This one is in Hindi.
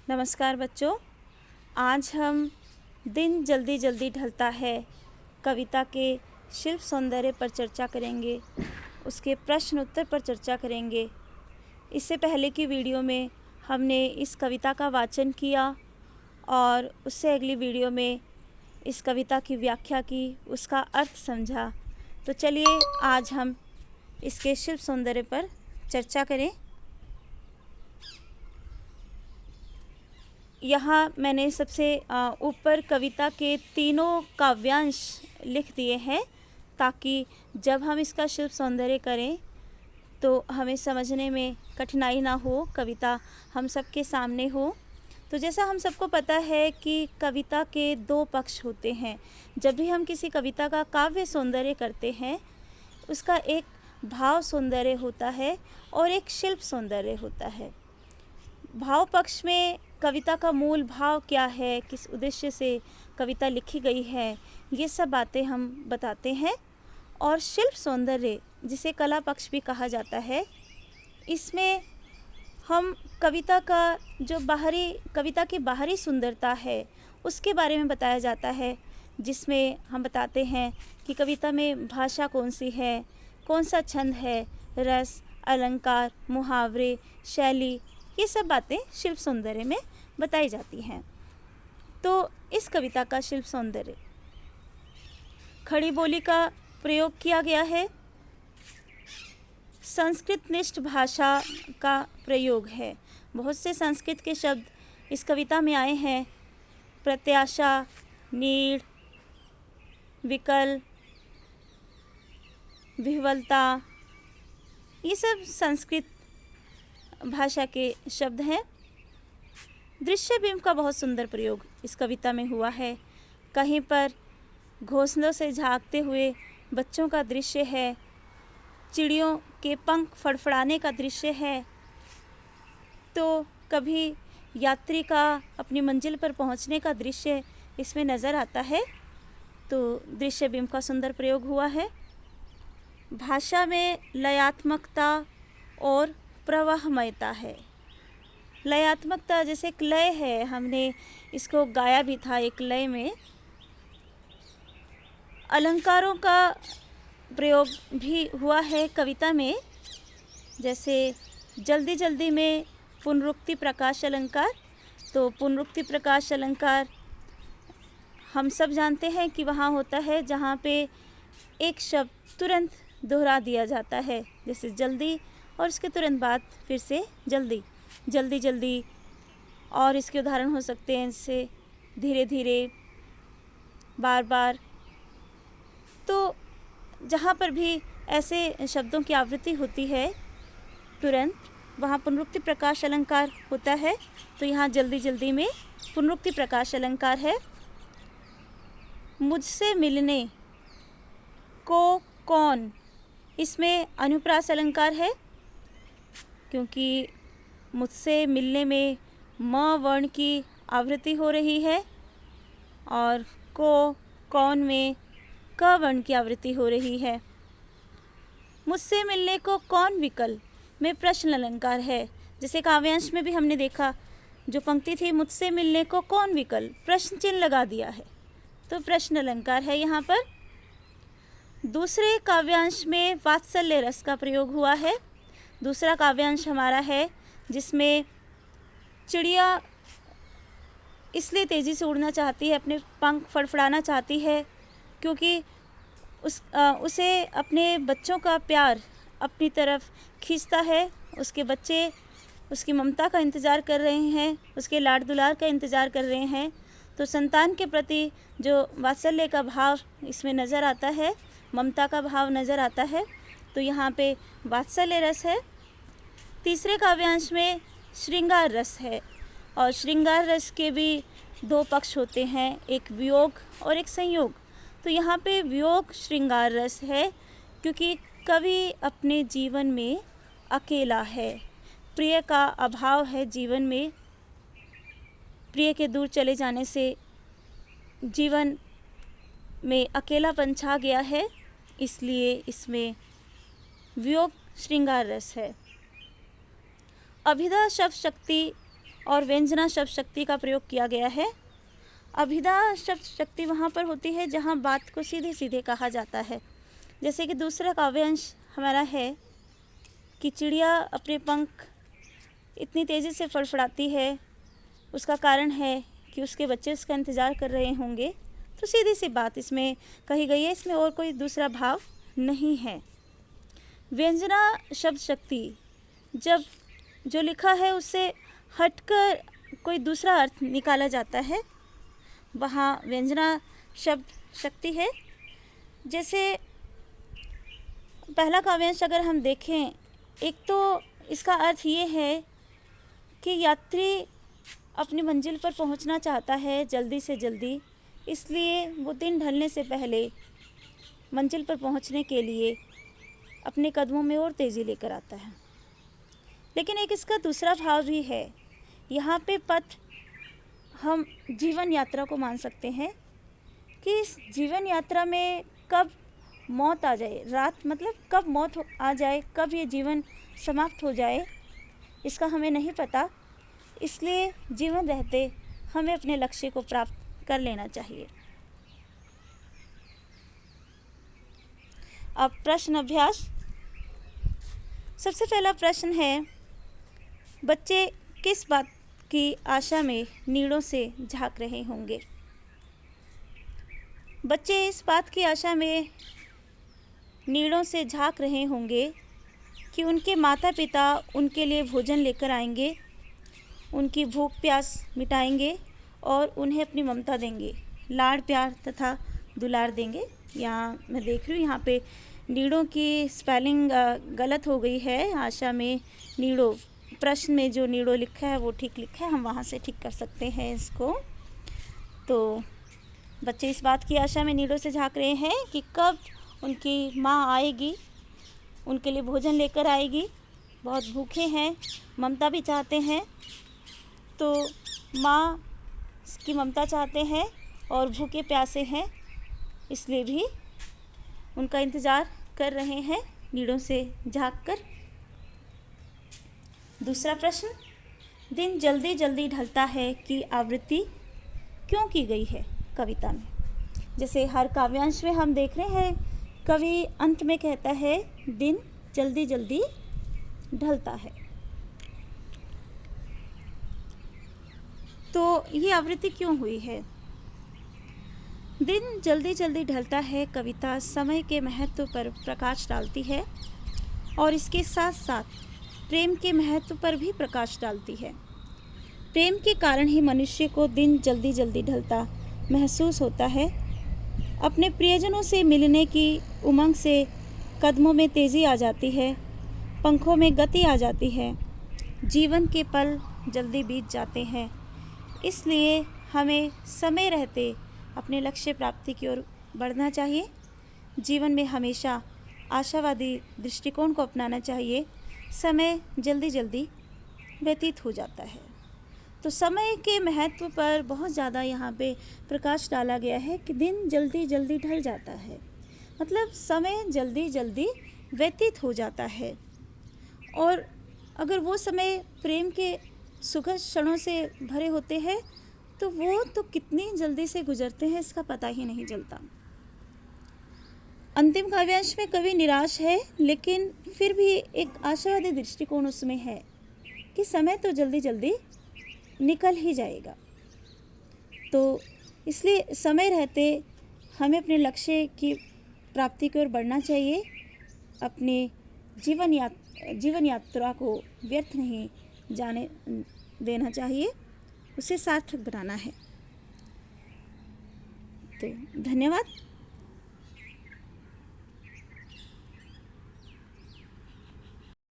नमस्कार बच्चों। आज हम दिन जल्दी जल्दी ढलता है कविता के शिल्प सौंदर्य पर चर्चा करेंगे, उसके प्रश्न उत्तर पर चर्चा करेंगे। इससे पहले की वीडियो में हमने इस कविता का वाचन किया और उससे अगली वीडियो में इस कविता की व्याख्या की, उसका अर्थ समझा। तो चलिए आज हम इसके शिल्प सौंदर्य पर चर्चा करें। यहाँ मैंने सबसे ऊपर कविता के तीनों काव्यांश लिख दिए हैं ताकि जब हम इसका शिल्प सौंदर्य करें तो हमें समझने में कठिनाई ना हो, कविता हम सबके सामने हो। तो जैसा हम सबको पता है कि कविता के दो पक्ष होते हैं। जब भी हम किसी कविता का काव्य सौंदर्य करते हैं, उसका एक भाव सौंदर्य होता है और एक शिल्प सौंदर्य होता है। भाव पक्ष में कविता का मूल भाव क्या है, किस उद्देश्य से कविता लिखी गई है, ये सब बातें हम बताते हैं। और शिल्प सौंदर्य, जिसे कला पक्ष भी कहा जाता है, इसमें हम कविता का जो कविता की बाहरी सुंदरता है उसके बारे में बताया जाता है, जिसमें हम बताते हैं कि कविता में भाषा कौन सी है, कौन सा छंद है, रस, अलंकार, मुहावरे, शैली, ये सब बातें शिल्प सौंदर्य में बताई जाती हैं। तो इस कविता का शिल्प सौंदर्य, खड़ी बोली का प्रयोग किया गया है, संस्कृत निष्ठ भाषा का प्रयोग है। बहुत से संस्कृत के शब्द इस कविता में आए हैं। प्रत्याशा, नीड़, विकल, विह्वलता, ये सब संस्कृत भाषा के शब्द हैं। दृश्य बिंब का बहुत सुंदर प्रयोग इस कविता में हुआ है। कहीं पर घोंसलों से झांकते हुए बच्चों का दृश्य है, चिड़ियों के पंख फड़फड़ाने का दृश्य है, तो कभी यात्री का अपनी मंजिल पर पहुंचने का दृश्य इसमें नज़र आता है। तो दृश्य बिंब का सुंदर प्रयोग हुआ है। भाषा में लयात्मकता और प्रवाहमयता है। लयात्मकता जैसे एक लय है, हमने इसको गाया भी था एक लय में। अलंकारों का प्रयोग भी हुआ है कविता में, जैसे जल्दी जल्दी में पुनरुक्ति प्रकाश अलंकार। तो पुनरुक्ति प्रकाश अलंकार हम सब जानते हैं कि वहाँ होता है जहाँ पे एक शब्द तुरंत दोहरा दिया जाता है, जैसे जल्दी और इसके तुरंत बाद फिर से जल्दी, जल्दी जल्दी। और इसके उदाहरण हो सकते हैं जैसे धीरे धीरे, बार बार। तो जहाँ पर भी ऐसे शब्दों की आवृत्ति होती है तुरंत, वहाँ पुनरुक्ति प्रकाश अलंकार होता है। तो यहाँ जल्दी जल्दी में पुनरुक्ति प्रकाश अलंकार है। मुझसे मिलने को कौन, इसमें अनुप्रास अलंकार है, क्योंकि मुझसे मिलने में म वर्ण की आवृत्ति हो रही है और को, कौन में क वर्ण की आवृत्ति हो रही है। मुझसे मिलने को कौन विकल में प्रश्न अलंकार है। जैसे काव्यांश में भी हमने देखा, जो पंक्ति थी मुझसे मिलने को कौन विकल, प्रश्न चिन्ह लगा दिया है, तो प्रश्न अलंकार है यहाँ पर। दूसरे काव्यांश में वात्सल्य रस का प्रयोग हुआ है। दूसरा काव्यांश हमारा है जिसमें चिड़िया इसलिए तेज़ी से उड़ना चाहती है, अपने पंख फड़फड़ाना चाहती है, क्योंकि उसे अपने बच्चों का प्यार अपनी तरफ खींचता है। उसके बच्चे उसकी ममता का इंतज़ार कर रहे हैं, उसके लाड दुलार का इंतज़ार कर रहे हैं। तो संतान के प्रति जो वात्सल्य का भाव इसमें नज़र आता है, ममता का भाव नज़र आता है, तो यहाँ पे वात्सल्य रस है। तीसरे काव्यांश में श्रृंगार रस है, और श्रृंगार रस के भी दो पक्ष होते हैं, एक वियोग और एक संयोग। तो यहाँ पे वियोग श्रृंगार रस है, क्योंकि कवि अपने जीवन में अकेला है, प्रिय का अभाव है जीवन में। प्रिय के दूर चले जाने से जीवन में अकेलापन छा गया है, इसलिए इसमें वियोग श्रृंगार रस है। अभिधा शब्द शक्ति और व्यंजना शब्द शक्ति का प्रयोग किया गया है। अभिधा शब्द शक्ति वहाँ पर होती है जहाँ बात को सीधे सीधे कहा जाता है। जैसे कि दूसरा काव्यांश हमारा है कि चिड़िया अपने पंख इतनी तेज़ी से फड़फड़ाती है, उसका कारण है कि उसके बच्चे उसका इंतज़ार कर रहे होंगे। तो सीधी सी बात इसमें कही गई है, इसमें और कोई दूसरा भाव नहीं है। व्यंजना शब्द शक्ति जब जो लिखा है उससे हटकर कोई दूसरा अर्थ निकाला जाता है, वहाँ व्यंजना शब्द शक्ति है। जैसे पहला काव्यांश अगर हम देखें, एक तो इसका अर्थ ये है कि यात्री अपनी मंजिल पर पहुंचना चाहता है जल्दी से जल्दी, इसलिए वो दिन ढलने से पहले मंजिल पर पहुंचने के लिए अपने कदमों में और तेज़ी लेकर आता है। लेकिन एक इसका दूसरा भाव भी है। यहाँ पे पथ हम जीवन यात्रा को मान सकते हैं कि इस जीवन यात्रा में कब मौत आ जाए, रात मतलब कब मौत आ जाए, कब ये जीवन समाप्त हो जाए, इसका हमें नहीं पता। इसलिए जीवन रहते हमें अपने लक्ष्य को प्राप्त कर लेना चाहिए। अब प्रश्न अभ्यास। सबसे पहला प्रश्न है, बच्चे किस बात की आशा में नीड़ों से झांक रहे होंगे? बच्चे इस बात की आशा में नीड़ों से झांक रहे होंगे कि उनके माता पिता उनके लिए भोजन लेकर आएंगे, उनकी भूख प्यास मिटाएंगे और उन्हें अपनी ममता देंगे, लाड़ प्यार तथा दुलार देंगे। यहाँ मैं देख रही हूँ यहाँ पे नीड़ों की स्पेलिंग गलत हो गई है। आशा में नीड़ों, प्रश्न में जो नीड़ों लिखा है वो ठीक लिखा है, हम वहाँ से ठीक कर सकते हैं इसको। तो बच्चे इस बात की आशा में नीड़ों से झांक रहे हैं कि कब उनकी माँ आएगी, उनके लिए भोजन लेकर आएगी। बहुत भूखे हैं, ममता भी चाहते हैं, तो माँ की ममता चाहते हैं और भूखे प्यासे हैं, इसलिए भी उनका इंतज़ार कर रहे हैं नीड़ों से झांककर। दूसरा प्रश्न, दिन जल्दी जल्दी ढलता है की आवृत्ति क्यों की गई है कविता में? जैसे हर काव्यांश में हम देख रहे हैं कवि अंत में कहता है दिन जल्दी जल्दी ढलता है, तो ये आवृत्ति क्यों हुई है? दिन जल्दी जल्दी ढलता है कविता समय के महत्व पर प्रकाश डालती है और इसके साथ साथ प्रेम के महत्व पर भी प्रकाश डालती है। प्रेम के कारण ही मनुष्य को दिन जल्दी जल्दी ढलता महसूस होता है। अपने प्रियजनों से मिलने की उमंग से कदमों में तेज़ी आ जाती है, पंखों में गति आ जाती है, जीवन के पल जल्दी बीत जाते हैं। इसलिए हमें समय रहते अपने लक्ष्य प्राप्ति की ओर बढ़ना चाहिए। जीवन में हमेशा आशावादी दृष्टिकोण को अपनाना चाहिए। समय जल्दी जल्दी व्यतीत हो जाता है, तो समय के महत्व पर बहुत ज़्यादा यहाँ पे प्रकाश डाला गया है कि दिन जल्दी जल्दी ढल जाता है, मतलब समय जल्दी जल्दी व्यतीत हो जाता है। और अगर वो समय प्रेम के सुखद क्षणों से भरे होते हैं तो वो तो कितनी जल्दी से गुजरते हैं इसका पता ही नहीं चलता। अंतिम काव्यांश में कवि निराश है, लेकिन फिर भी एक आशावादी दृष्टिकोण उसमें है कि समय तो जल्दी जल्दी निकल ही जाएगा। तो इसलिए समय रहते हमें अपने लक्ष्य की प्राप्ति की ओर बढ़ना चाहिए। अपने जीवन यात्रा को व्यर्थ नहीं जाने देना चाहिए, उसे सार्थक बनाना है। तो धन्यवाद।